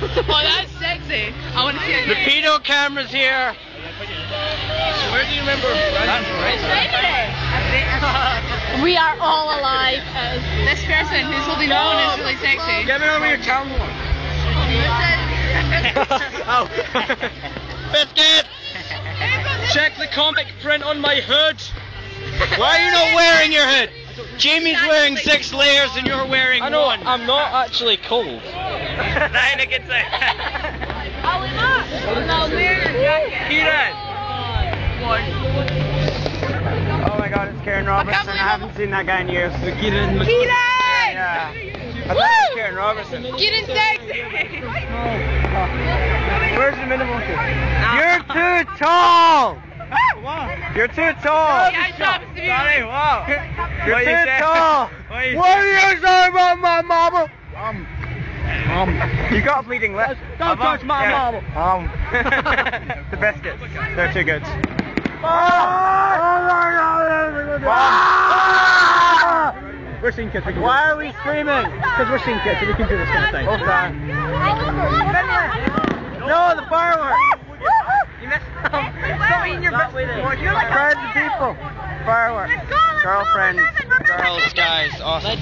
Oh, that's sexy. I want to see it. The pedo camera's here. Where do you remember? We are all alive. This person who's holding the phone is really sexy. Get me over your camera. Oh. Biscuit! Check the comic print on my hood. Why are you not wearing your hood? Jamie's wearing 6 layers and you're wearing 1. I'm not actually cold. Nein, I can say. Kieran! Oh my god, it's Kieran Robertson. I haven't seen that guy in years. Kieran! Yeah. I thought it was Kieran Robertson. Kieran's sexy! Where's the minimum? You're too tall! You're too tall! Sorry, wow! You're too tall! What are you saying about my mama? You got a bleeding lip. Don't touch my mama! The biscuits. They're too good. We're seeing kids. Why are we screaming? Because we're seeing kids, so we can do this kind of thing. Okay. No, the fireworks! You missed them. Stop eating your biscuits. You're like crowds of people. Fireworks. Girlfriends. Girls, guys. Awesome.